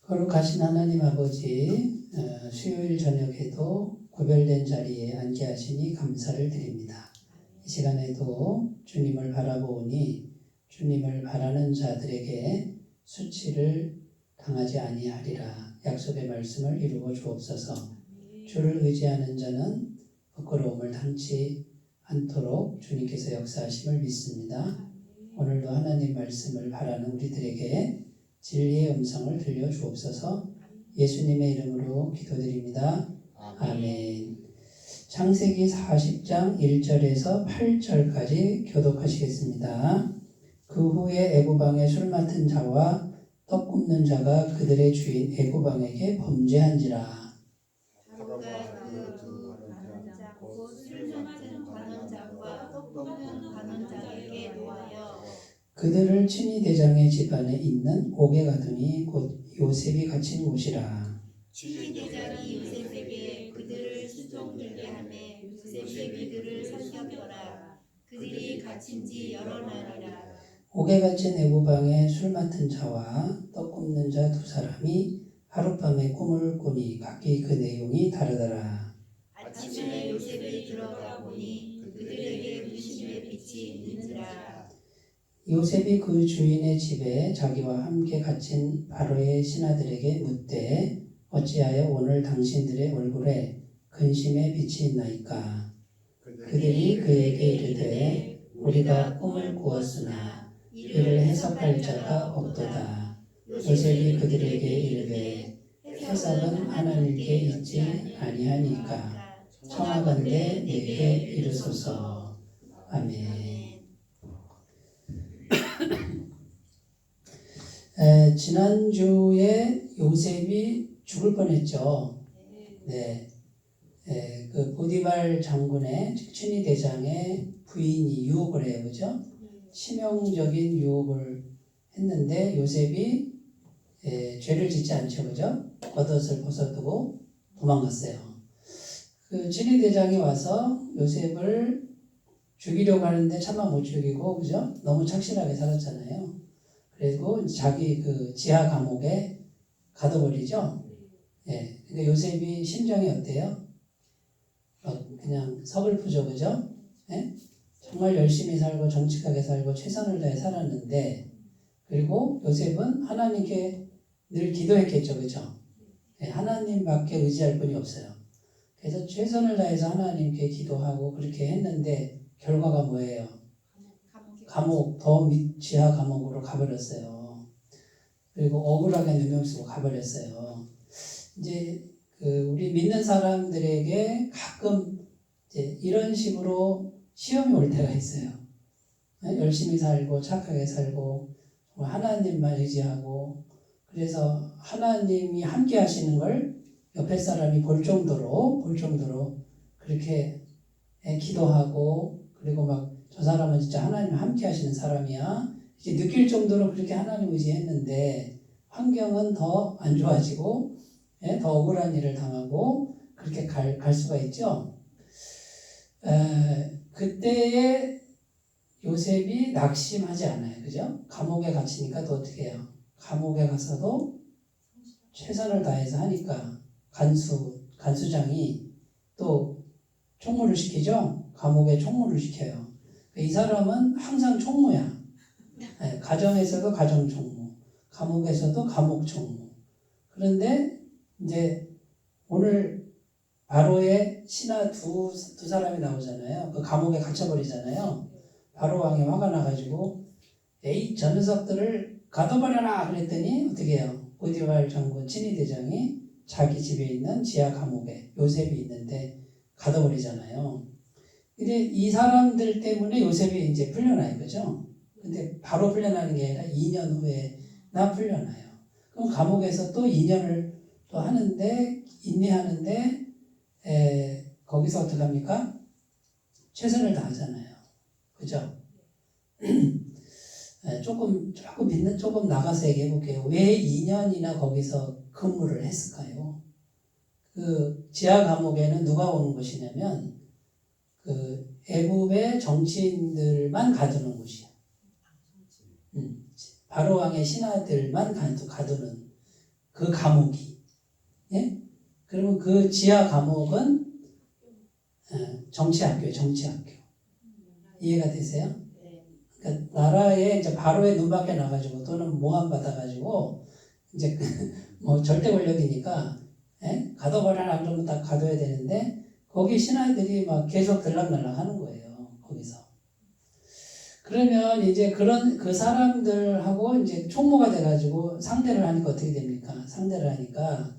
거룩하신 하나님 아버지, 수요일 저녁에도 구별된 자리에 앉게 하시니 감사를 드립니다. 이 시간에도 주님을 바라보니 주님을 바라는 자들에게 수치를 당하지 아니하리라 약속의 말씀을 이루어 주옵소서. 주를 의지하는 자는 부끄러움을 당치 않도록 주님께서 역사하심을 믿습니다. 오늘도 하나님 말씀을 바라는 우리들에게 진리의 음성을 들려주옵소서. 예수님의 이름으로 기도드립니다. 아멘. 창세기 40장 1절에서 8절까지 교독하시겠습니다. 그 후에 애굽왕의 술 맡은 자와 떡 굽는 자가 그들의 주인 애굽왕에게 범죄한지라. 그들을 친위 대장의 집안에 있는 옥에 가두니 곧 요셉이 갇힌 곳이라. 친위 대장이 요셉에게 그들을 수종들게 하며 요셉이 그들을 살펴보라. 그들이 갇힌 지 여러 날이라. 옥에 갇힌 애굽왕의 술 맡은 자와 떡 굽는 자 두 사람이 하룻밤에 꿈을 꾸니 각기 그 내용이 다르더라. 아침에 요셉이 들어가 보니 그들에게 문신의 빛이 있는지라. 요셉이 그 주인의 집에 자기와 함께 갇힌 바로의 신하들에게 묻되 어찌하여 오늘 당신들의 얼굴에 근심의 빛이 있나이까. 그들이 그에게 이르되 우리가 꿈을 꾸었으나 이를 해석할 자가 없도다. 요셉이 그들에게 이르되 해석은 하나님께 있지 아니하니까 청하건대 내게 이르소서. 아멘. 지난주에 요셉이 죽을 뻔했죠. 네. 그 보디발 장군의 친위 대장의 부인이 유혹을 해요, 그죠? 치명적인 유혹을 했는데 요셉이 죄를 짓지 않죠, 그죠? 겉옷을 벗어두고 도망갔어요. 그 친위 대장이 와서 요셉을 죽이려고 하는데 차마 못 죽이고, 그죠? 너무 착실하게 살았잖아요. 그리고 자기 그 지하 감옥에 가둬버리죠. 예. 근데 요셉이 심정이 어때요? 그냥 서글프죠, 그죠? 예? 정말 열심히 살고 정직하게 살고 최선을 다해 살았는데, 그리고 요셉은 하나님께 늘 기도했겠죠, 그죠? 예, 하나님밖에 의지할 분이 없어요. 그래서 최선을 다해서 하나님께 기도하고 그렇게 했는데 결과가 뭐예요? 감옥, 더 지하 감옥으로 가버렸어요. 그리고 억울하게 누명 쓰고 가버렸어요. 이제 우리 믿는 사람들에게 가끔 이제 이런 식으로 시험이 올 때가 있어요. 열심히 살고 착하게 살고 하나님만 의지하고 그래서 하나님이 함께 하시는 걸 옆에 사람이 볼 정도로 그렇게 기도하고 그리고 막 저 사람은 진짜 하나님 함께 하시는 사람이야 이렇게 느낄 정도로 그렇게 하나님 의지했는데 환경은 더 안 좋아지고 더 억울한 일을 당하고 그렇게 갈 수가 있죠. 그때에 요셉이 낙심하지 않아요. 그죠? 감옥에 갇히니까 또 어떻게 해요? 감옥에 가서도 최선을 다해서 하니까 간수장이 또 총무를 시키죠? 감옥에 총무를 시켜요. 이 사람은 항상 총무야. 가정에서도 가정 총무, 감옥에서도 감옥 총무. 그런데 이제 오늘 바로의 신하 두 사람이 나오잖아요. 그 감옥에 갇혀버리잖아요. 바로 왕이 화가 나가지고 에이 저 녀석들을 가둬버려라 그랬더니 어떻게 해요? 보디발 장군 친위 대장이 자기 집에 있는 지하 감옥에 요셉이 있는데 가둬버리잖아요. 근데 이 사람들 때문에 요셉이 이제 풀려나요, 그죠? 근데 바로 풀려나는 게 아니라 2년 후에 풀려나요. 그럼 감옥에서 또 2년을 또 하는데 인내하는데 거기서 어떻게 합니까? 최선을 다하잖아요, 그죠? 조금 나가서 얘기해볼게요. 왜 2년이나 거기서 근무를 했을까요? 그 지하 감옥에는 누가 오는 곳이냐면 그 애굽의 정치인들만 가두는 곳이야. 바로 왕의 신하들만 가두는 그 감옥이. 예? 그러면 그 지하 감옥은 정치학교예요. 정치학교. 이해가 되세요? 그러니까 나라에 이제 바로의 눈밖에 나가지고 또는 모함 받아가지고 이제 뭐 절대 권력이니까 가둬버려라 그러면 딱 가둬야 되는데 거기 신하들이 막 계속 들락날락 하는 거예요. 거기서. 그러면 이제 그런 그 사람들하고 이제 총무가 돼가지고 상대를 하니까 어떻게 됩니까? 상대를 하니까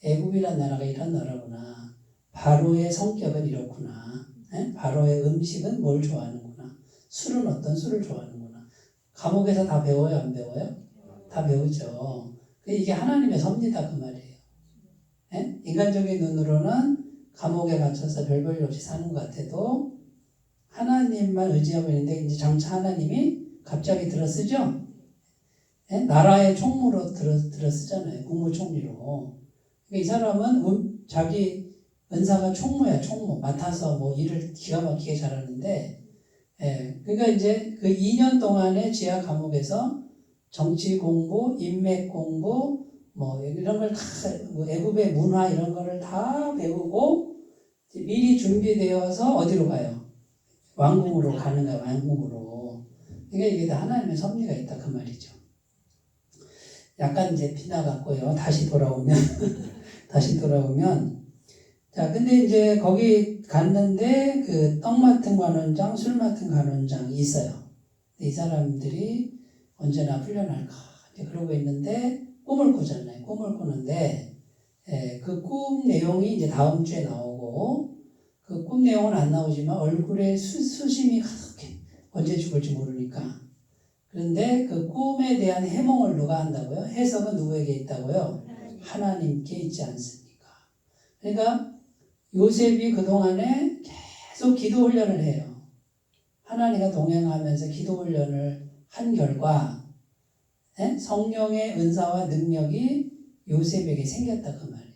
애굽이란 나라가 이런 나라구나. 바로의 성격은 이렇구나. 바로의 음식은 뭘 좋아하는구나. 술은 어떤 술을 좋아하는구나. 감옥에서 다 배워요, 안 배워요? 다 배우죠. 이게 하나님의 섭리다 그 말이에요. 인간적인 눈으로는 감옥에 갇혀서 별 볼일 없이 사는 것 같아도 하나님만 의지하고 있는데 이제 장차 하나님이 갑자기 들어쓰죠. 나라의 총무로 들어쓰잖아요. 국무총리로. 그러니까 이 사람은 자기 은사가 총무야, 총무. 맡아서 뭐 일을 기가 막히게 잘하는데, 그러니까 이제 그 2년 동안의 지하 감옥에서 정치 공부, 인맥 공부, 뭐 이런 걸 다, 뭐 애굽의 문화 이런 거를 다 배우고 미리 준비되어서 어디로 가요? 왕궁으로 가는 거야, 왕궁으로. 그러니까 이게 다 하나님의 섭리가 있다 그 말이죠. 약간 이제 비나갔고요. 다시 돌아오면 자, 근데 이제 거기 갔는데 그 떡 맡은 관원장, 술 맡은 관원장이 있어요. 이 사람들이 언제나 풀려날까 이제 그러고 있는데 꿈을 꾸잖아요. 꿈을 꾸는데 그 꿈 내용이 이제 다음 주에 나오고 그 꿈 내용은 안 나오지만 얼굴에 수심이 가득해. 언제 죽을지 모르니까. 그런데 그 꿈에 대한 해몽을 누가 한다고요? 해석은 누구에게 있다고요? 하나님께 있지 않습니까? 그러니까 요셉이 그동안에 계속 기도 훈련을 해요. 하나님과 동행하면서 기도 훈련을 한 결과 성령의 은사와 능력이 요셉에게 생겼다 그 말이에요.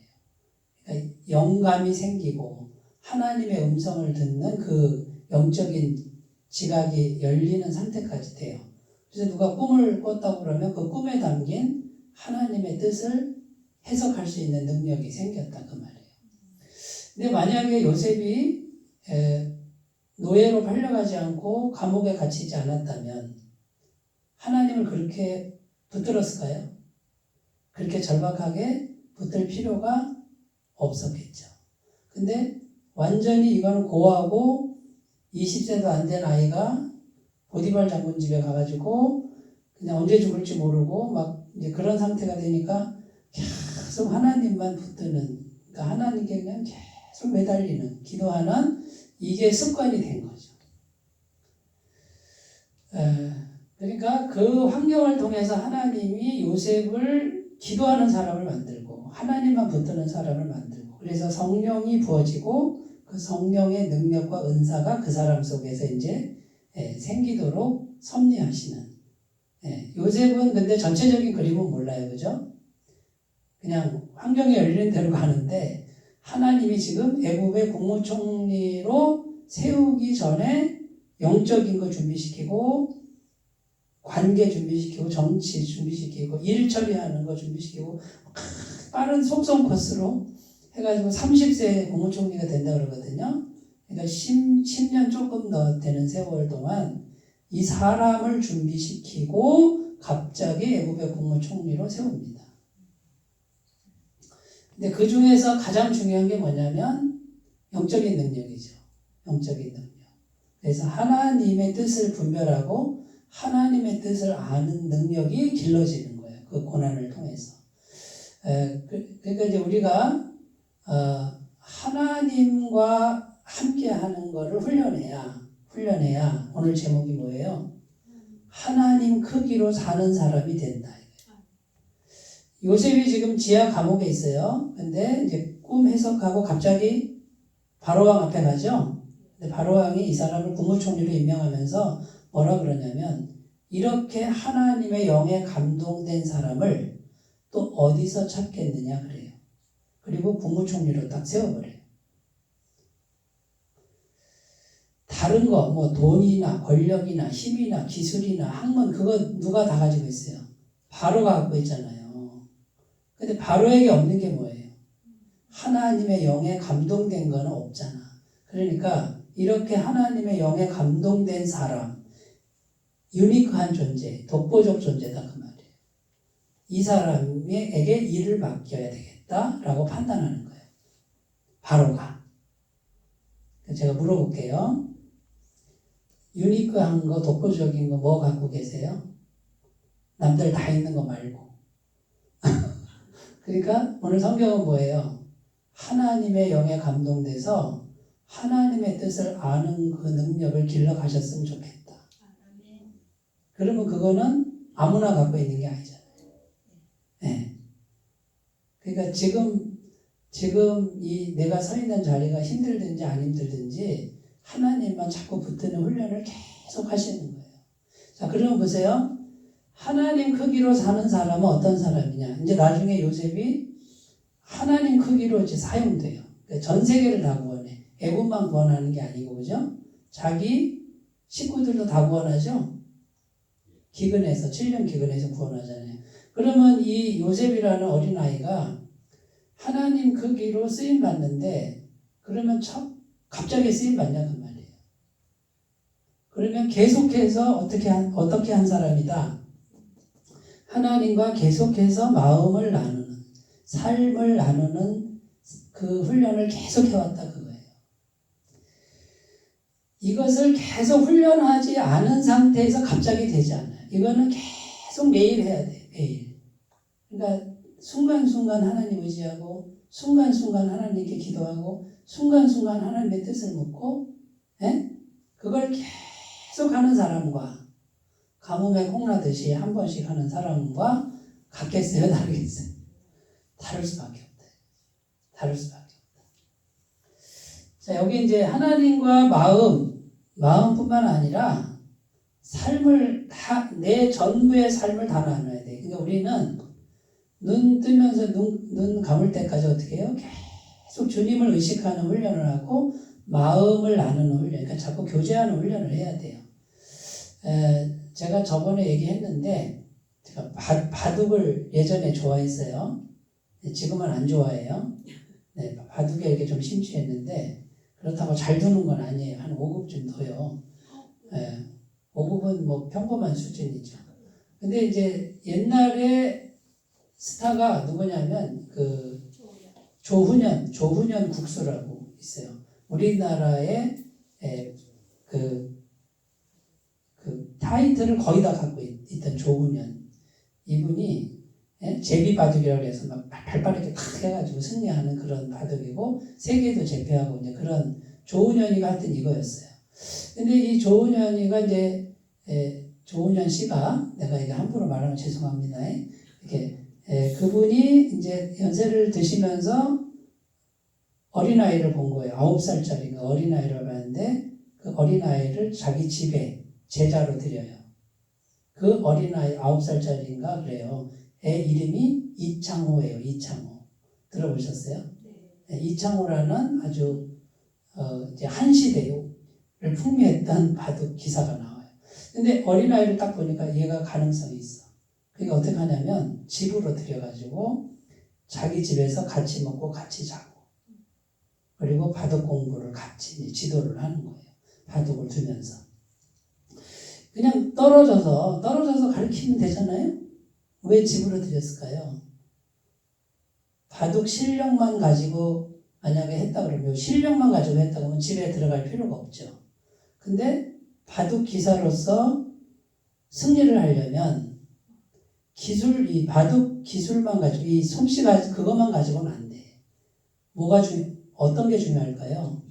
그러니까 영감이 생기고 하나님의 음성을 듣는 그 영적인 지각이 열리는 상태까지 돼요. 그래서 누가 꿈을 꿨다고 그러면 그 꿈에 담긴 하나님의 뜻을 해석할 수 있는 능력이 생겼다 그 말이에요. 근데 만약에 요셉이 노예로 팔려가지 않고 감옥에 갇히지 않았다면 하나님을 그렇게 붙들었을까요? 그렇게 절박하게 붙들 필요가 없었겠죠. 근데 완전히 이거는 고하고 20세도 안 된 아이가 보디발 장군 집에 가가지고 그냥 언제 죽을지 모르고 막 이제 그런 상태가 되니까 계속 하나님만 붙드는, 그러니까 하나님께 그냥 계속 매달리는, 기도하는 이게 습관이 된 거죠. 그러니까 그 환경을 통해서 하나님이 요셉을 기도하는 사람을 만들고 하나님만 붙드는 사람을 만들고 그래서 성령이 부어지고 그 성령의 능력과 은사가 그 사람 속에서 이제 생기도록 섭리하시는. 요셉은 근데 전체적인 그림은 몰라요. 그죠? 그냥 환경이 열리는 대로 가는데 하나님이 지금 애굽의 국무총리로 세우기 전에 영적인 거 준비시키고 관계 준비시키고 정치 준비시키고 일 처리하는 거 준비시키고 빠른 속성 코스로 해가지고 30세 국무총리가 된다 그러거든요. 그러니까 10년 조금 더 되는 세월 동안 이 사람을 준비시키고 갑자기 애굽의 국무총리로 세웁니다. 근데 그 중에서 가장 중요한 게 뭐냐면 영적인 능력이죠. 영적인 능력. 그래서 하나님의 뜻을 분별하고 하나님의 뜻을 아는 능력이 길러지는 거예요. 그 고난을 통해서. 그러니까 이제 우리가 하나님과 함께 하는 거를 훈련해야 오늘 제목이 뭐예요? 하나님 크기로 사는 사람이 된다. 요셉이 지금 지하 감옥에 있어요. 근데 이제 꿈 해석하고 갑자기 바로왕 앞에 가죠. 근데 바로왕이 이 사람을 국무총리로 임명하면서 뭐라 그러냐면 이렇게 하나님의 영에 감동된 사람을 또 어디서 찾겠느냐 그래요. 그리고 국무총리로 딱 세워버려요. 다른 거, 뭐 돈이나 권력이나 힘이나 기술이나 학문 그거 누가 다 가지고 있어요? 바로가 갖고 있잖아요. 근데 바로에게 없는 게 뭐예요? 하나님의 영에 감동된 거는 없잖아. 그러니까 이렇게 하나님의 영에 감동된 사람, 유니크한 존재, 독보적 존재다 그 말이에요. 이 사람에게 일을 맡겨야 되겠다라고 판단하는 거예요. 바로가. 제가 물어볼게요. 유니크한 거, 독보적인 거 뭐 갖고 계세요? 남들 다 있는 거 말고. 그러니까 오늘 성경은 뭐예요? 하나님의 영에 감동돼서 하나님의 뜻을 아는 그 능력을 길러 가셨으면 좋겠다. 그러면 그거는 아무나 갖고 있는 게 아니잖아요. 네. 그러니까 지금 이 내가 서 있는 자리가 힘들든지 안 힘들든지 하나님만 자꾸 붙드는 훈련을 계속 하시는 거예요. 자, 그러면 보세요. 하나님 크기로 사는 사람은 어떤 사람이냐? 이제 나중에 요셉이 하나님 크기로 이제 사용돼요. 그러니까 전 세계를 다 구원해. 애굽만 구원하는 게 아니고, 그죠? 자기 식구들도 다 구원하죠? 기근에서, 7년 기근에서 구원하잖아요. 그러면 이 요셉이라는 어린아이가 하나님 크기로 쓰임받는데, 그러면 갑자기 쓰임받냐, 그 말이에요. 그러면 계속해서 어떻게 한 사람이다? 하나님과 계속해서 마음을 나누는, 삶을 나누는 그 훈련을 계속 해왔다 그거예요. 이것을 계속 훈련하지 않은 상태에서 갑자기 되지 않아요. 이거는 계속 매일 해야 돼요. 매일. 그러니까 순간순간 하나님 의지하고 순간순간 하나님께 기도하고 순간순간 하나님의 뜻을 묻고 그걸 계속 하는 사람과 가뭄에 콩나듯이 한 번씩 하는 사람과 같겠어요? 다르겠어요? 다를 수밖에 없다. 다를 수밖에 없다. 자, 여기 이제 하나님과 마음뿐만 아니라 삶을 내 전부의 삶을 다 나눠야 돼. 그러니까 우리는 눈 뜨면서 눈 감을 때까지 어떻게 해요? 계속 주님을 의식하는 훈련을 하고 마음을 나누는 훈련, 그러니까 자꾸 교제하는 훈련을 해야 돼요. 제가 저번에 얘기했는데 제가 바둑을 예전에 좋아했어요. 지금은 안 좋아해요. 네, 바둑에 이렇게 좀 심취했는데 그렇다고 잘 두는 건 아니에요. 한 5급쯤 둬요. 5급은 뭐 평범한 수준이죠. 근데 이제 옛날에 스타가 누구냐면 그 조훈현 국수라고 있어요. 우리나라의 그 타이틀을 거의 다 갖고 있던 조훈현. 이분이 제비바둑이라고 해서 막 발빠르게 탁 해가지고 승리하는 그런 바둑이고 세계도 제패하고 이제 그런 조훈현이가 하여튼 이거였어요. 근데 이 조훈현이가 이제 조훈현 씨가 내가 이게 함부로 말하면 죄송합니다. 이렇게 그분이 이제 연세를 드시면서 어린아이를 본 거예요. 9살짜리 어린아이를 봤는데 그 어린아이를 자기 집에 제자로 들여요. 그 어린아이 9살짜리인가 그래요. 애 이름이 이창호예요. 이창호. 들어보셨어요? 네. 이창호라는 아주 이제 한 시대를 풍미했던 바둑 기사가 나와요. 근데 어린아이를 딱 보니까 얘가 가능성이 있어. 그러니까 어떻게 하냐면 집으로 들여가지고 자기 집에서 같이 먹고 같이 자고 그리고 바둑 공부를 같이 지도를 하는 거예요. 바둑을 두면서. 그냥 떨어져서 가르치면 되잖아요? 왜 집으로 들였을까요? 바둑 실력만 가지고 만약에 했다 그러면 실력만 가지고 했다 그러면 집에 들어갈 필요가 없죠. 근데 바둑 기사로서 승리를 하려면 이 바둑 기술만 가지고 이 솜씨가 그것만 가지고는 안 돼. 어떤 게 중요할까요?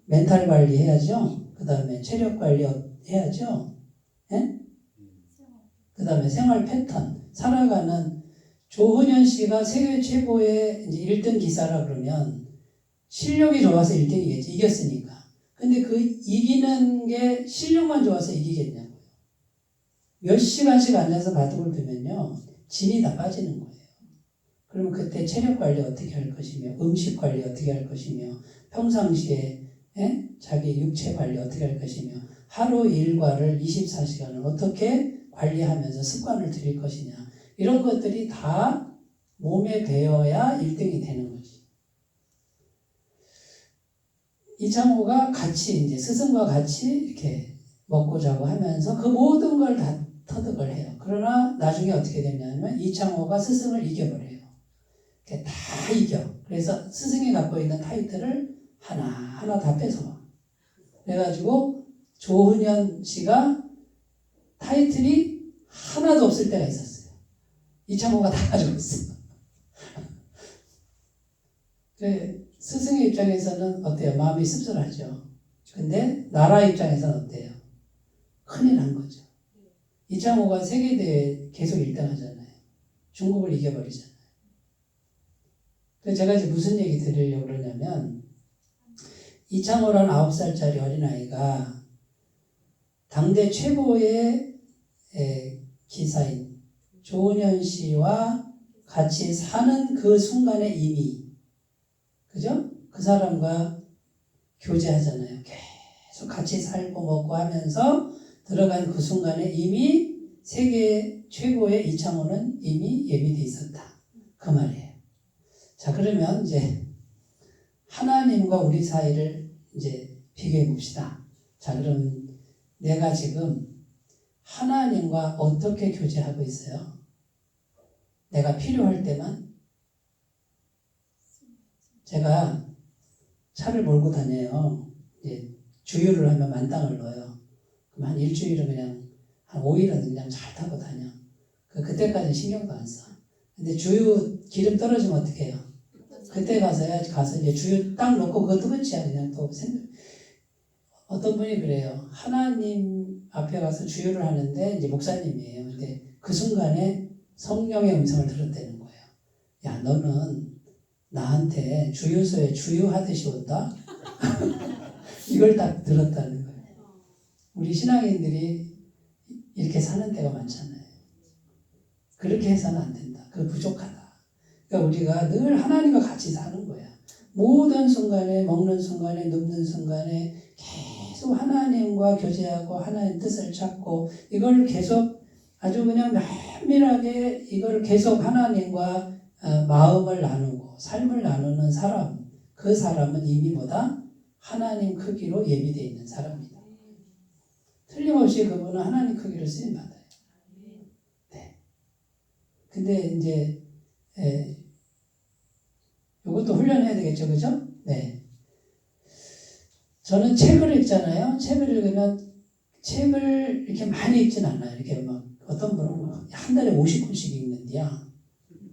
멘탈 관리 해야죠. 그 다음에 체력 관리 해야죠. 그 다음에 생활 패턴, 살아가는 조훈현 씨가 세계 최고의 이제 1등 기사라 그러면 실력이 좋아서 1등이겠지. 이겼으니까. 근데 그 이기는 게 실력만 좋아서 이기겠냐고요. 몇 시간씩 앉아서 바둑을 두면요. 진이 다 빠지는 거예요. 그러면 그때 체력 관리 어떻게 할 것이며 음식 관리 어떻게 할 것이며 평상시에 자기 육체 관리 어떻게 할 것이며 하루 일과를 24시간을 어떻게 관리하면서 습관을 들일 것이냐 이런 것들이 다 몸에 배어야 1등이 되는 거지. 이창호가 같이 이제 스승과 같이 이렇게 먹고 자고 하면서 그 모든 걸 다 터득을 해요. 그러나 나중에 어떻게 되냐면 이창호가 스승을 이겨버려요. 다 이겨. 그래서 스승이 갖고 있는 타이틀을 하나하나 다 뺏어와. 그래가지고 조훈현 씨가 타이틀이 하나도 없을 때가 있었어요. 이창호가 다 가지고 있어. 스승의 입장에서는 어때요? 마음이 씁쓸하죠. 근데 나라 입장에서는 어때요? 큰일 난 거죠. 이창호가 세계대회 계속 1등 하잖아요. 중국을 이겨버리잖아요. 그래서 제가 이제 무슨 얘기 드리려고 그러냐면, 이창호라는 9살짜리 어린아이가 당대 최고의 기사인 조은현 씨와 같이 사는 그 순간에 이미, 그죠? 그 사람과 교제하잖아요. 계속 같이 살고 먹고 하면서 들어간 그 순간에 이미 세계 최고의 이창호는 이미 예비돼 있었다. 그 말이에요. 자, 그러면 이제 하나님과 우리 사이를 이제 비교해 봅시다. 자, 그럼 내가 지금 하나님과 어떻게 교제하고 있어요? 내가 필요할 때만? 제가 차를 몰고 다녀요. 이제 주유를 하면 만땅을 넣어요. 그럼 한 일주일은 그냥, 한 5일은 그냥 잘 타고 다녀. 그때까지는 신경도 안 써. 근데 주유 기름 떨어지면 어떻게 해요? 그때 가서 이제 주유 딱 넣고 그것도 끝이야. 그냥 또 어떤 분이 그래요. 하나님 앞에 가서 주유를 하는데 이제 목사님이에요. 근데 그 순간에 성령의 음성을 들었다는 거예요. 야, 너는 나한테 주유소에 주유하듯이 온다? 이걸 딱 들었다는 거예요. 우리 신앙인들이 이렇게 사는 때가 많잖아요. 그렇게 해서는 안 된다. 그거 부족하다. 그러니까 우리가 늘 하나님과 같이 사는 거야. 모든 순간에, 먹는 순간에, 눕는 순간에 계속 하나님과 교제하고 하나님 뜻을 찾고 이걸 계속 아주 그냥 면밀하게 이걸 계속 하나님과 마음을 나누고 삶을 나누는 사람, 그 사람은 이미 뭐다? 하나님 크기로 예비되어 있는 사람이다. 틀림없이 그분은 하나님 크기로 쓰임받아요. 네. 근데 이제 이것도 훈련해야 되겠죠, 그죠? 네. 저는 책을 읽잖아요. 책을 읽으면 책을 이렇게 많이 읽진 않아요. 이렇게 막 어떤 분은 막 한 달에 50권씩 읽는데야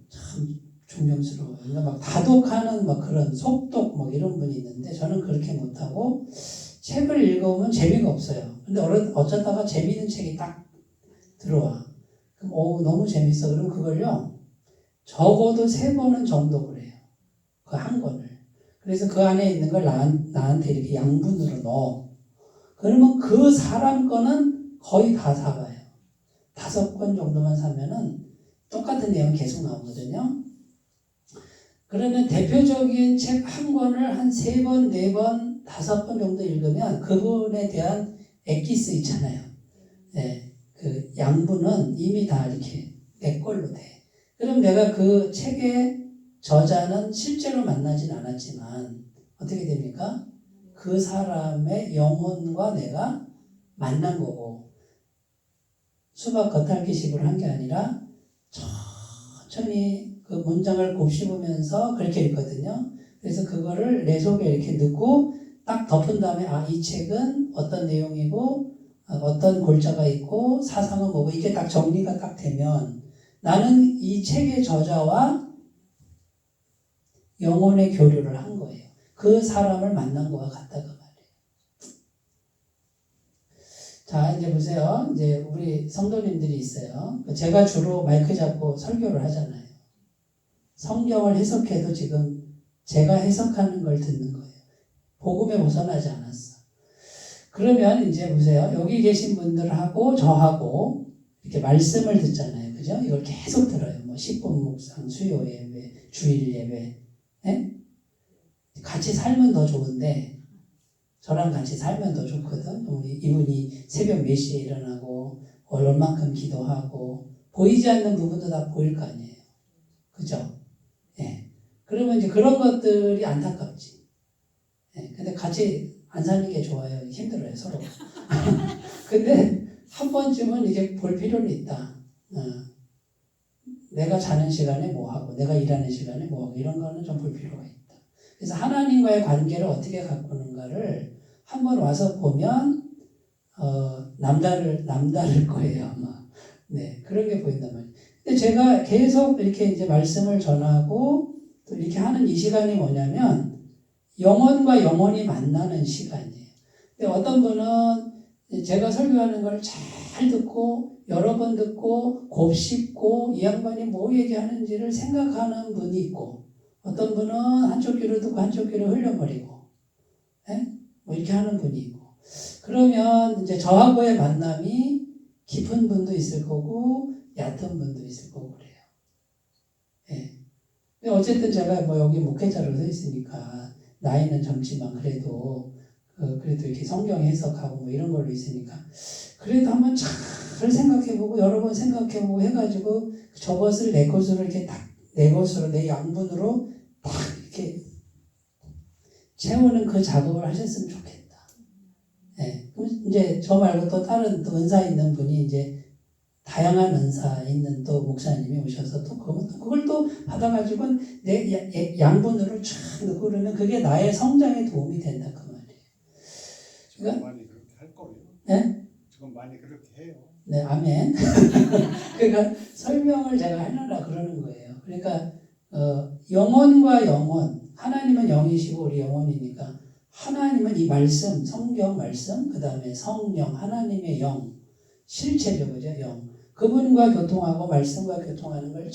참 존경스러워요. 그러니까 막 다독하는 막 그런 속독 막 이런 분이 있는데 저는 그렇게 못하고 책을 읽으면 재미가 없어요. 근데 어쩌다가 재미있는 책이 딱 들어와. 그럼 너무 재밌어. 그럼 그걸요 적어도 3번은 정독을 해요. 그 한 권을. 그래서 그 안에 있는 걸 나한테 이렇게 양분으로 넣어. 그러면 그 사람 거는 거의 다 사봐요. 5권 정도만 사면은 똑같은 내용 계속 나오거든요. 그러면 대표적인 책 한 권을 한 3번, 4번, 5번 정도 읽으면 그분에 대한 엑기스 있잖아요. 네, 그 양분은 이미 다 이렇게 내 걸로 돼. 그럼 내가 그 책의 저자는 실제로 만나진 않았지만 어떻게 됩니까? 그 사람의 영혼과 내가 만난 거고 수박 겉핥기식으로 한 게 아니라 천천히 그 문장을 곱씹으면서 그렇게 읽거든요. 그래서 그거를 내 속에 이렇게 넣고 딱 덮은 다음에 이 책은 어떤 내용이고 어떤 골자가 있고 사상은 뭐고 이게 딱 정리가 딱 되면 나는 이 책의 저자와 영혼의 교류를 한 거예요. 그 사람을 만난 거와 같다고 말이에요. 자, 이제 보세요. 이제 우리 성도님들이 있어요. 제가 주로 마이크 잡고 설교를 하잖아요. 성경을 해석해도 지금 제가 해석하는 걸 듣는 거예요. 복음에 벗어나지 않았어. 그러면 이제 보세요. 여기 계신 분들하고 저하고 이렇게 말씀을 듣잖아요. 그죠? 이걸 계속 들어요. 뭐 10분 묵상, 수요 예배, 주일 예배. 네? 같이 살면 더 좋은데 저랑 같이 살면 더 좋거든. 이분이 새벽 몇 시에 일어나고 얼만큼 기도하고 보이지 않는 부분도 다 보일 거 아니에요. 그죠? 그러면 이제 그런 것들이 안타깝지. 예, 근데 같이 안 사는 게 좋아요. 힘들어요, 서로. 근데 한 번쯤은 이게 볼 필요는 있다. 내가 자는 시간에 뭐 하고, 내가 일하는 시간에 뭐 하고, 이런 거는 좀 볼 필요가 있다. 그래서 하나님과의 관계를 어떻게 가꾸는가를 한번 와서 보면, 남다를 거예요, 아마. 네, 그런 게 보인단 말이에요. 근데 제가 계속 이렇게 이제 말씀을 전하고, 또 이렇게 하는 이 시간이 뭐냐면, 영혼과 영혼이 만나는 시간이에요. 근데 어떤 분은 제가 설교하는 걸 잘 듣고 여러 번 듣고 곱씹고 이 양반이 뭐 얘기하는지를 생각하는 분이 있고 어떤 분은 한쪽 귀로 듣고 한쪽 귀로 흘려버리고 뭐 이렇게 하는 분이 있고 그러면 이제 저하고의 만남이 깊은 분도 있을 거고 얕은 분도 있을 거고 그래요. 예. 근데 어쨌든 제가 뭐 여기 목회자로 서 있으니까 나이는 젊지만 그래도 이렇게 성경 해석하고 뭐 이런 걸로 있으니까 그래도 한번 잘 생각해보고 여러 번 생각해보고 해가지고 저것을 내 것으로 이렇게 딱 내 것으로 내 양분으로 딱 이렇게 채우는 그 작업을 하셨으면 좋겠다. 네. 그럼 이제 저 말고 또 다른 또 은사 있는 분이 이제 다양한 은사 있는 또 목사님이 오셔서 또 그걸 또 받아가지고 내 양분으로 쫙 넣고 그러면 그게 나의 성장에 도움이 된다 그 말이에요. 지금 많이 그렇게 할 거예요. 네? 지금 많이 그렇게 해요. 네, 아멘. 그러니까 설명을 제가 하려고 그러는 거예요. 그러니까 영혼과 영혼, 하나님은 영이시고 우리 영혼이니까 하나님은 이 말씀, 성경 말씀, 그 다음에 성령, 하나님의 영, 실체죠, 그죠? 영. 그분과 교통하고 말씀과 교통하는 걸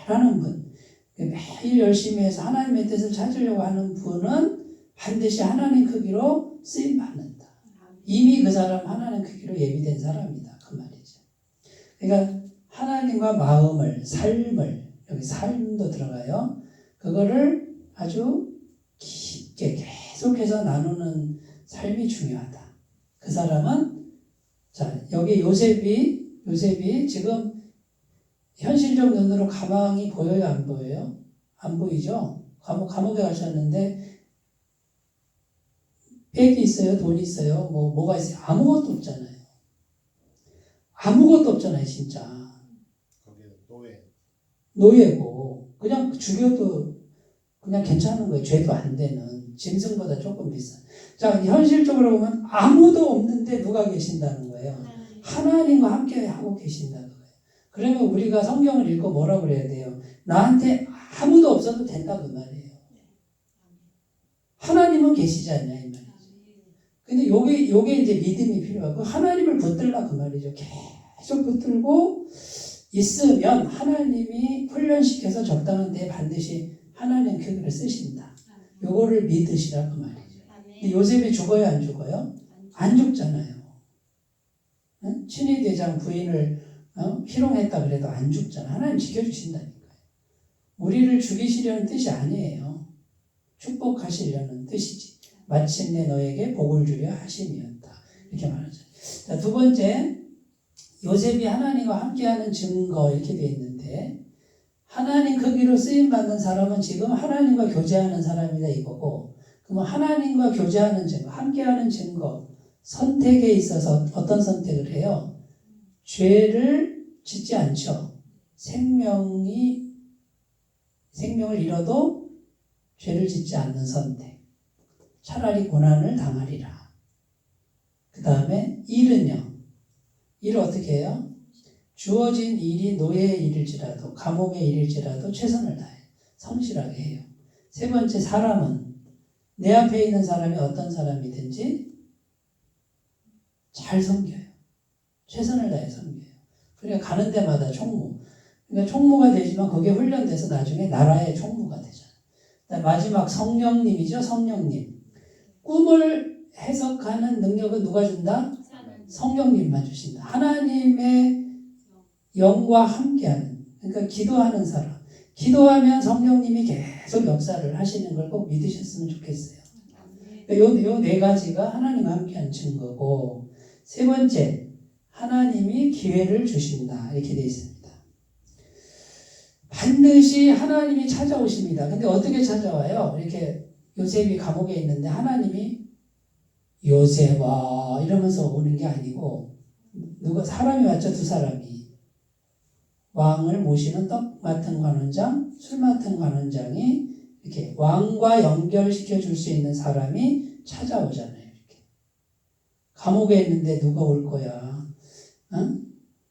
잘하는 분, 매일 열심히 해서 하나님의 뜻을 찾으려고 하는 분은 반드시 하나님 크기로 쓰임받는다. 이미 그 사람 하나님 크기로 예비된 사람이다. 그 말이죠. 그러니까 하나님과 마음을, 삶을, 여기 삶도 들어가요. 그거를 아주 깊게 계속해서 나누는 삶이 중요하다. 그 사람은 자 여기 요셉이 지금 현실적 눈으로 가망이 보여요, 안 보여요? 안 보이죠? 감옥에 가셨는데 백이 있어요, 돈이 있어요, 뭐가 있어요? 아무것도 없잖아요. 아무것도 없잖아요, 진짜. 거기에 노예고 그냥 죽여도 그냥 괜찮은 거예요. 죄도 안 되는 짐승보다 조금 비싼. 자 현실적으로 보면 아무도 없는데 누가 계신다는 거예요. 하나님과 함께 하고 계신다는 거예요. 그러면 우리가 성경을 읽고 뭐라고 그래야 돼요? 나한테 아무도 없어도 된다 그 말이에요. 하나님은 계시지 않냐 이 말이죠. 근데 요게 이제 믿음이 필요하고 하나님을 붙들라 그 말이죠. 계속 붙들고 있으면 하나님이 훈련시켜서 적당한 데에 반드시 하나님 크기를 쓰신다. 요거를 믿으시라 그 말이죠. 근데 요셉이 죽어요, 안 죽어요? 안 죽잖아요. 응? 친위 대장 부인을 희롱했다 그래도 안 죽잖아. 하나님 지켜주신다니까요. 우리를 죽이시려는 뜻이 아니에요. 축복하시려는 뜻이지. 마침내 너에게 복을 주려 하심이었다. 이렇게 말하죠. 자, 두 번째, 요셉이 하나님과 함께하는 증거 이렇게 되어 있는데 하나님 크기로 쓰임받는 사람은 지금 하나님과 교제하는 사람이다 이거고 그러면 하나님과 교제하는 증거, 함께하는 증거 선택에 있어서 어떤 선택을 해요? 죄를 짓지 않죠. 생명을 잃어도 죄를 짓지 않는 선택. 차라리 고난을 당하리라. 그 다음에 일은요. 일을 어떻게 해요? 주어진 일이 노예의 일일지라도 감옥의 일일지라도 최선을 다해 성실하게 해요. 세 번째 사람은 내 앞에 있는 사람이 어떤 사람이든지 잘 섬겨요. 최선을 다해 섬겨요. 그러니까 가는 데마다 총무. 그러니까 총무가 되지만 거기에 훈련돼서 나중에 나라의 총무가 되잖아요. 마지막 성령님이죠. 성령님. 꿈을 해석하는 능력은 누가 준다? 성령님만 주신다. 하나님의 영과 함께하는, 그러니까 기도하는 사람. 기도하면 성령님이 계속 역사를 하시는 걸 꼭 믿으셨으면 좋겠어요. 요 네 가지가 하나님과 함께하는 증거고, 세 번째, 하나님이 기회를 주신다. 이렇게 되어 있습니다. 반드시 하나님이 찾아오십니다. 근데 어떻게 찾아와요? 이렇게 요셉이 감옥에 있는데 하나님이 요셉아 이러면서 오는 게 아니고 누가 사람이 왔죠. 두 사람이 왕을 모시는 떡 맡은 관원장, 술 맡은 관원장이 이렇게 왕과 연결시켜 줄 수 있는 사람이 찾아오잖아요. 이렇게 감옥에 있는데 누가 올 거야? 응?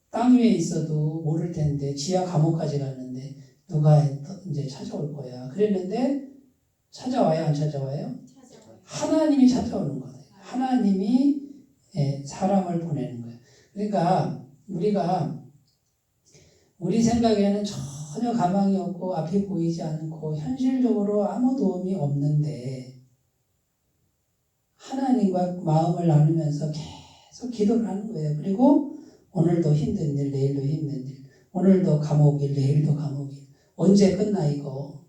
땅 위에 있어도 모를 텐데 지하 감옥까지 갔는데 누가 이제 찾아올 거야. 그랬는데 찾아와요, 안 찾아와요? 하나님이 찾아오는 거예요. 하나님이 사람을 보내는 거예요. 그러니까 우리가 우리 생각에는 전혀 가망이 없고 앞이 보이지 않고 현실적으로 아무 도움이 없는데 하나님과 마음을 나누면서 계속 기도를 하는 거예요. 그리고 오늘도 힘든 일, 내일도 힘든 일, 오늘도 감옥일, 내일도 감옥일, 언제 끝나 이거?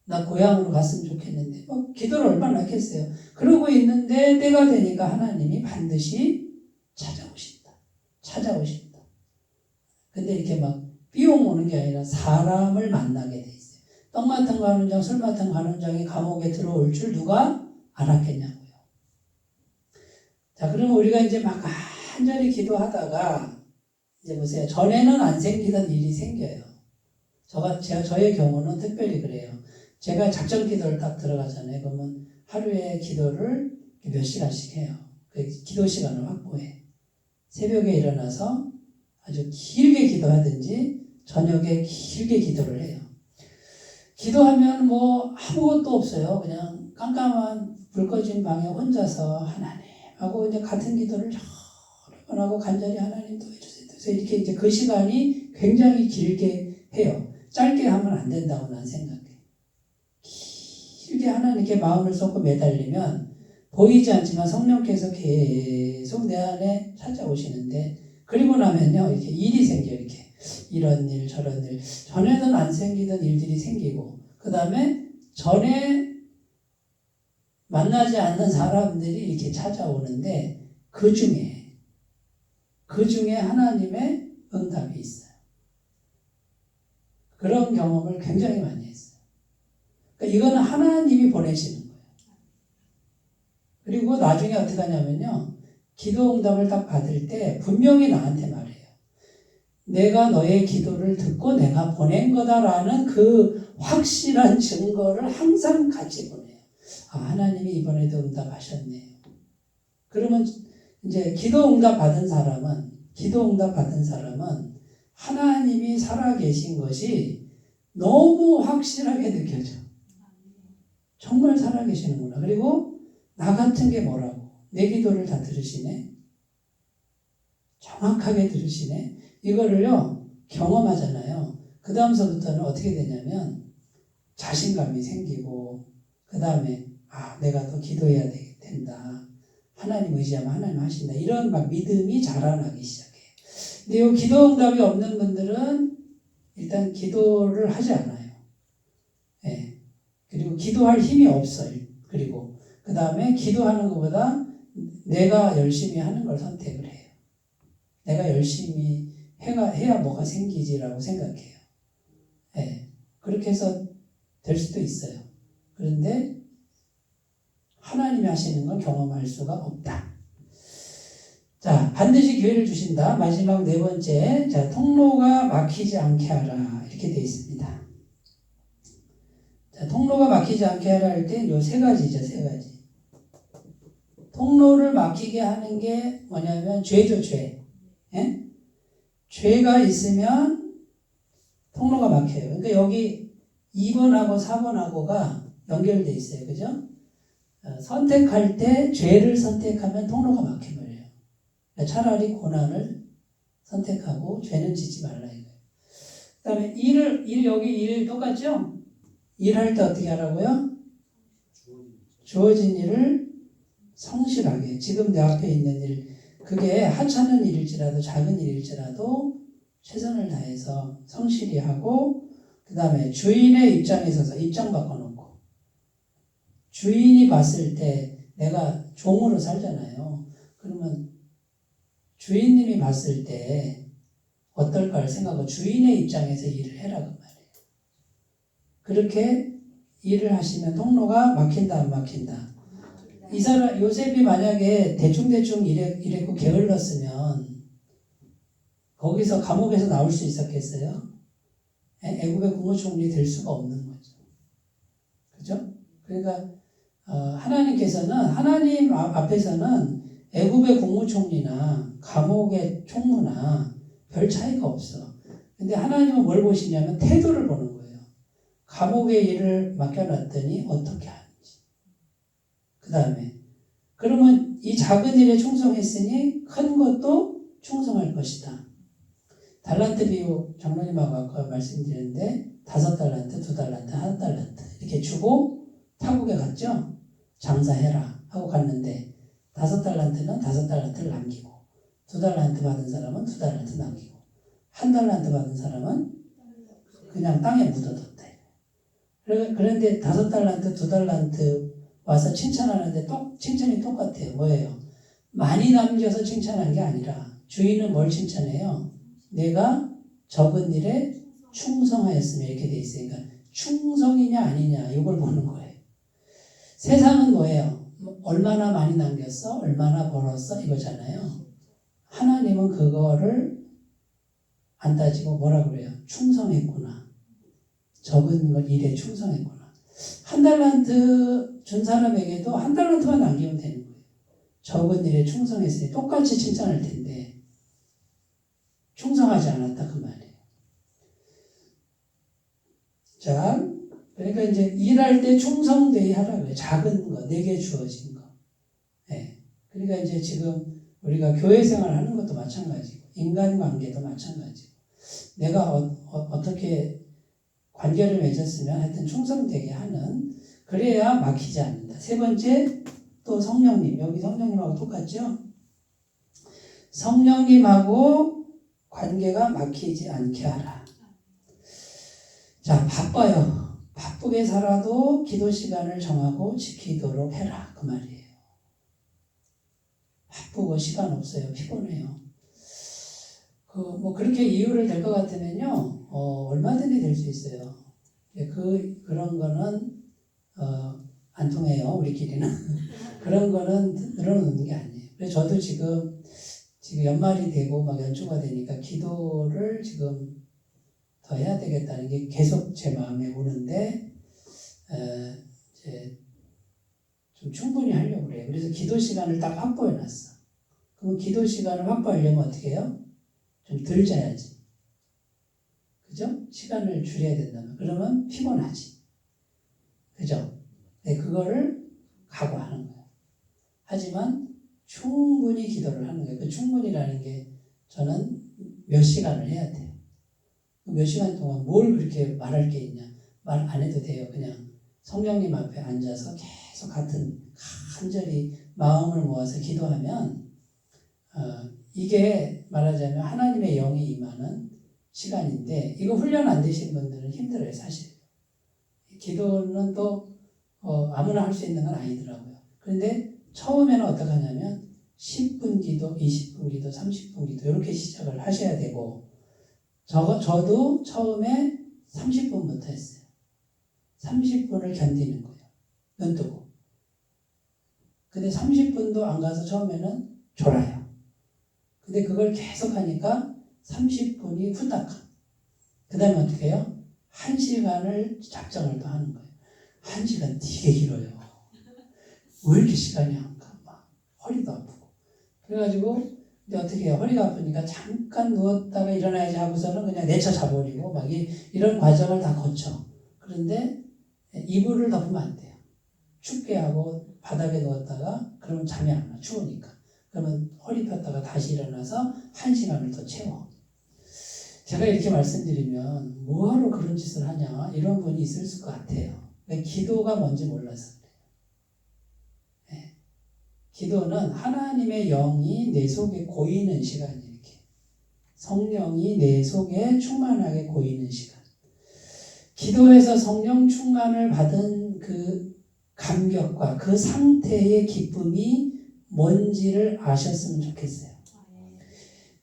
나 고향으로 갔으면 좋겠는데 기도를 얼마나 했겠어요. 그러고 있는데 때가 되니까 하나님이 반드시 찾아오신다. 근데 이렇게 막 삐용 오는 게 아니라 사람을 만나게 돼 있어요. 떡 맡은 관원장, 술 맡은 관원장이 감옥에 들어올 줄 누가 알았겠냐고요. 자, 그러면 우리가 이제 막 간절히 기도하다가 이제 보세요. 전에는 안 생기던 일이 생겨요. 저의 경우는 특별히 그래요. 제가 작전 기도를 딱 들어가잖아요. 그러면 하루에 기도를 몇 시간씩 해요. 그 기도 시간을 확보해. 새벽에 일어나서 아주 길게 기도하든지 저녁에 길게 기도를 해요. 기도하면 뭐 아무것도 없어요. 그냥 깜깜한 불 꺼진 방에 혼자서 하나님하고 이제 같은 기도를 여러 번 하고 간절히 하나님 도와주세요. 그래서 이렇게 이제 그 시간이 굉장히 길게 해요. 짧게 하면 안 된다고 난 생각해. 길게 하나님께 마음을 쏟고 매달리면 보이지 않지만 성령께서 계속 내 안에 찾아오시는데 그리고 나면요 이렇게 일이 생겨 이렇게 이런 일 저런 일 전에는 안 생기던 일들이 생기고 그 다음에 전에 만나지 않는 사람들이 이렇게 찾아오는데 그 중에 하나님의 응답이 있어요. 그런 경험을 굉장히 많이 했어요. 그러니까 이거는 하나님이 보내시는 거예요. 그리고 나중에 어떻게 하냐면요. 기도 응답을 딱 받을 때 분명히 나한테 말해요. 내가 너의 기도를 듣고 내가 보낸 거다라는 그 확실한 증거를 항상 같이 보내요. 아, 하나님이 이번에도 응답하셨네요. 그러면 이제 기도 응답 받은 사람은 하나님이 살아계신 것이 너무 확실하게 느껴져. 정말 살아계시는구나. 그리고 나 같은 게 뭐라고? 내 기도를 다 들으시네. 정확하게 들으시네. 이거를요 경험하잖아요. 그 다음서부터는 어떻게 되냐면 자신감이 생기고 그 다음에 내가 더 기도해야 된다. 하나님 의지하면 하나님 하신다. 이런 막 믿음이 자라나기 시작해요. 근데 이 기도 응답이 없는 분들은 일단 기도를 하지 않아요. 예. 그리고 기도할 힘이 없어요. 그리고 그 다음에 기도하는 것보다 내가 열심히 하는 걸 선택을 해요. 내가 열심히 해야 뭐가 생기지라고 생각해요. 예. 그렇게 해서 될 수도 있어요. 그런데 하나님이 하시는 건 경험할 수가 없다. 자, 반드시 기회를 주신다. 마지막 네 번째. 자, 통로가 막히지 않게 하라. 이렇게 되어 있습니다. 자, 통로가 막히지 않게 하라 할 때 요 세 가지죠, 세 가지. 통로를 막히게 하는 게 뭐냐면 죄죠, 죄. 예? 죄가 있으면 통로가 막혀요. 그러니까 여기 2번하고 4번하고가 연결되어 있어요. 그죠? 선택할 때 죄를 선택하면 통로가 막혀버려요. 차라리 고난을 선택하고 죄는 짓지 말라 이거예요. 그 다음에 여기 일 똑같죠? 일할 때 어떻게 하라고요? 주어진 일을 성실하게 지금 내 앞에 있는 일 그게 하찮은 일일지라도 작은 일일지라도 최선을 다해서 성실히 하고 그 다음에 주인의 입장에 서서 입장 바꿔놓고 주인이 봤을 때 내가 종으로 살잖아요. 그러면 주인님이 봤을 때 어떨까를 생각하고 주인의 입장에서 일을 해라 그 말이에요. 그렇게 일을 하시면 통로가 막힌다 안 막힌다. 이 사람 요셉이 만약에 대충대충 일했고 게을렀으면 거기서 감옥에서 나올 수 있었겠어요? 애굽의 국무총리 될 수가 없는 거죠. 그죠? 그러니까 하나님께서는 하나님 앞에서는 애굽의 국무총리나 감옥의 총무나 별 차이가 없어. 근데 하나님은 뭘 보시냐면 태도를 보는 거예요. 감옥의 일을 맡겨놨더니 어떻게 하는지. 그 다음에 그러면 이 작은 일에 충성했으니 큰 것도 충성할 것이다. 달란트 비유 장로님하고 아까 말씀드렸는데 5달란트, 2달란트, 1달란트 이렇게 주고 타국에 갔죠. 장사해라 하고 갔는데 5달란트는 5달란트를 남기고 2달란트 받은 사람은 2달란트 남기고 1달란트 받은 사람은 그냥 땅에 묻어뒀대. 그런데 5달란트, 2달란트 와서 칭찬하는데 칭찬이 똑같아요. 뭐예요? 많이 남겨서 칭찬한 게 아니라 주인은 뭘 칭찬해요? 내가 적은 일에 충성하였으면 이렇게 돼 있으니까 충성이냐 아니냐 이걸 보는 거예요. 세상은 뭐예요? 얼마나 많이 남겼어? 얼마나 벌었어? 이거잖아요. 하나님은 그거를 안 따지고 뭐라 그래요? 충성했구나. 적은 것 일에 충성했구나. 1달란트 준 사람에게도 1달란트만 남기면 되는 거예요. 적은 일에 충성했으니 똑같이 칭찬할 텐데 충성하지 않았다 그 말이에요. 자, 그러니까 이제 일할 때 충성되이 하라고요. 작은 거, 내게 주어진 거. 네. 그러니까 이제 지금 우리가 교회 생활하는 것도 마찬가지고 인간관계도 마찬가지고 내가 어떻게 관계를 맺었으면 하여튼 충성되게 하는 그래야 막히지 않는다. 세 번째 또 성령님. 여기 성령님하고 똑같죠? 성령님하고 관계가 막히지 않게 하라. 자, 바빠요. 바쁘게 살아도 기도 시간을 정하고 지키도록 해라. 그 말이에요. 바쁘고 시간 없어요. 피곤해요. 그렇게 이유를 댈 것 같으면요, 얼마든지 될 수 있어요. 그런 거는, 안 통해요. 우리끼리는. 그런 거는 늘어놓는 게 아니에요. 그래서 저도 지금 연말이 되고 막 연초가 되니까 기도를 지금 더 해야 되겠다는 게 계속 제 마음에 오는데, 이제 좀 충분히 하려고 그래요. 그래서 기도 시간을 딱 확보해 놨어. 그럼 기도 시간을 확보하려면 어떻게 해요? 좀 덜 자야지. 그죠? 시간을 줄여야 된다면. 그러면 피곤하지. 그죠? 네, 그거를 각오하는 거예요. 하지만 충분히 기도를 하는 거예요. 그 충분히라는 게 저는 몇 시간을 해야 돼요. 몇 시간 동안 뭘 그렇게 말할 게 있냐. 말 안 해도 돼요. 그냥 성령님 앞에 앉아서 계속 간절히 마음을 모아서 기도하면 이게 말하자면 하나님의 영이 임하는 시간인데 이거 훈련 안 되신 분들은 힘들어요. 사실. 기도는 또 아무나 할 수 있는 건 아니더라고요. 그런데 처음에는 어떻게 하냐면 10분 기도, 20분 기도, 30분 기도 이렇게 시작을 하셔야 되고 저도 처음에 30분부터 했어요. 30분을 견디는 거예요. 눈 뜨고. 근데 30분도 안 가서 처음에는 졸아요. 근데 그걸 계속 하니까 30분이 후딱. 그 다음에 어떻게 해요? 1시간을 작정을 또 하는 거예요. 1시간 되게 길어요. 왜 이렇게 시간이 안 가? 막 허리도 아프고. 그래가지고 이제 어떻게 해요? 허리가 아프니까 잠깐 누웠다가 일어나야지 하고서는 그냥 내쳐 자버리고 막 이런 과정을 다 거쳐. 그런데 이불을 덮으면 안 돼요. 춥게 하고 바닥에 누웠다가 그러면 잠이 안 와. 추우니까. 그러면 허리 폈다가 다시 일어나서 1시간을 더 채워. 제가 이렇게 말씀드리면 뭐하러 그런 짓을 하냐 이런 분이 있을 것 같아요. 근데 기도가 뭔지 몰라서 그래요. 네. 기도는 하나님의 영이 내 속에 고이는 시간이에요. 이렇게. 성령이 내 속에 충만하게 고이는 시간. 기도에서 성령 충만을 받은 그 감격과 그 상태의 기쁨이 뭔지를 아셨으면 좋겠어요.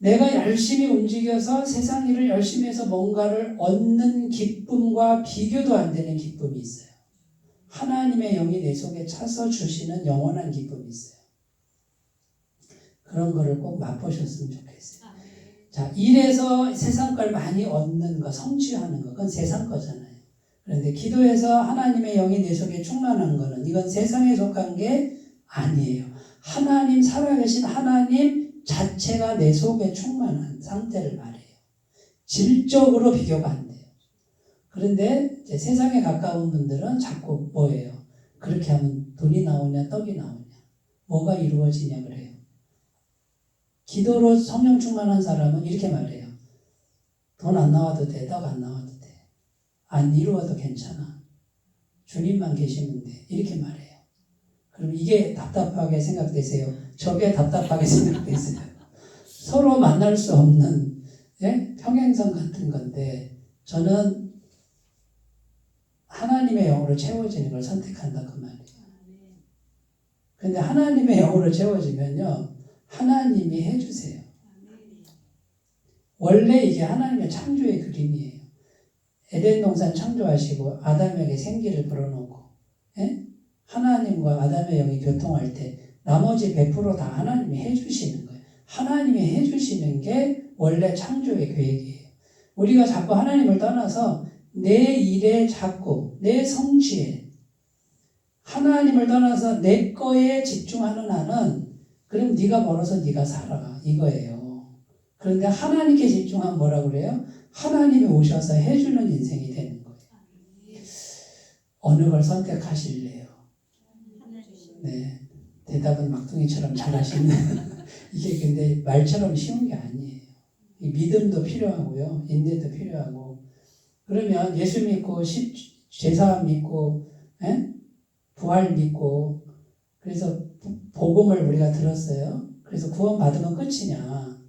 내가 열심히 움직여서 세상 일을 열심히 해서 뭔가를 얻는 기쁨과 비교도 안 되는 기쁨이 있어요. 하나님의 영이 내 속에 차서 주시는 영원한 기쁨이 있어요. 그런 거를 꼭 맛보셨으면 좋겠어요. 자, 일에서 세상 걸 많이 얻는 거, 성취하는 거, 그건 세상 거잖아요. 그런데 기도에서 하나님의 영이 내 속에 충만한 거는 이건 세상에 속한 게 아니에요. 하나님, 살아계신 하나님 자체가 내 속에 충만한 상태를 말해요. 질적으로 비교가 안 돼요. 그런데 이제 세상에 가까운 분들은 자꾸 뭐예요? 그렇게 하면 돈이 나오냐, 떡이 나오냐, 뭐가 이루어지냐 그래요. 기도로 성령 충만한 사람은 이렇게 말해요. 돈 안 나와도 돼, 떡 안 나와도 돼. 안 이루어도 괜찮아. 주님만 계시면 돼. 이렇게 말해요. 그럼 이게 답답하게 생각되세요? 저게 답답하게 생각되세요? 서로 만날 수 없는 평행선 같은 건데 저는 하나님의 영으로 채워지는 걸 선택한다 그 말이에요. 근데 하나님의 영으로 채워지면요 하나님이 해주세요. 원래 이게 하나님의 창조의 그림이에요. 에덴 동산 창조하시고 아담에게 생기를 불어넣고 하나님과 아담의 영이 교통할 때 나머지 100% 다 하나님이 해주시는 거예요. 하나님이 해주시는 게 원래 창조의 계획이에요. 우리가 자꾸 하나님을 떠나서 내 일에 자꾸 내 성취에 하나님을 떠나서 내 거에 집중하는 한은 그럼 네가 벌어서 네가 살아 이거예요. 그런데 하나님께 집중하면 뭐라고 그래요? 하나님이 오셔서 해주는 인생이 되는 거예요. 어느 걸 선택하실래요? 네, 대답은 막둥이처럼 잘하시네. 이게 근데 말처럼 쉬운 게 아니에요. 믿음도 필요하고요, 인내도 필요하고. 그러면 예수 믿고 제사함 믿고 부활 믿고 그래서 복음을 우리가 들었어요. 그래서 구원 받으면 끝이냐?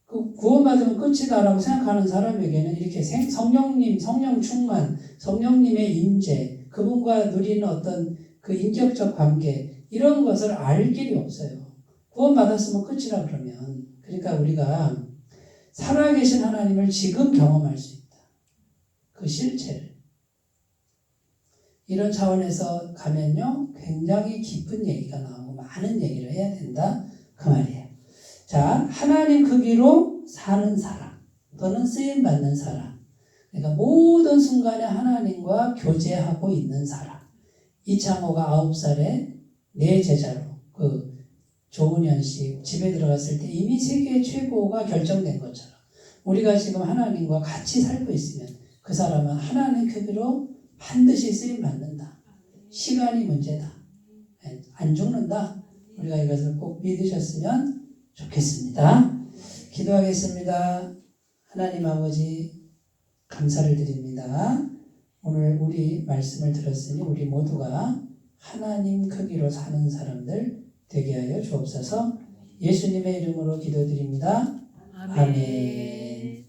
그 구원 받으면 끝이다라고 생각하는 사람에게는 이렇게 성령님, 성령 충만, 성령님의 임재, 그분과 누리는 어떤 그 인격적 관계 이런 것을 알 길이 없어요. 구원 받았으면 끝이라 그러면. 그러니까 우리가 살아계신 하나님을 지금 경험할 수 있다. 그 실체를. 이런 차원에서 가면요 굉장히 깊은 얘기가 나오고 많은 얘기를 해야 된다 그 말이에요. 자, 하나님 크기로 사는 사람 또는 쓰임받는 사람, 그러니까 모든 순간에 하나님과 교제하고 있는 사람. 이창호가 9살에 내 제자로 그 조은현 씨 집에 들어갔을 때 이미 세계 최고가 결정된 것처럼 우리가 지금 하나님과 같이 살고 있으면 그 사람은 하나님 크기로 반드시 쓰임받는다. 시간이 문제다. 안 죽는다. 우리가 이것을 꼭 믿으셨으면 좋겠습니다. 기도하겠습니다. 하나님 아버지 감사를 드립니다. 오늘 우리 말씀을 들었으니 우리 모두가 하나님 크기로 사는 사람들 되게 하여 주옵소서. 예수님의 이름으로 기도드립니다. 아멘.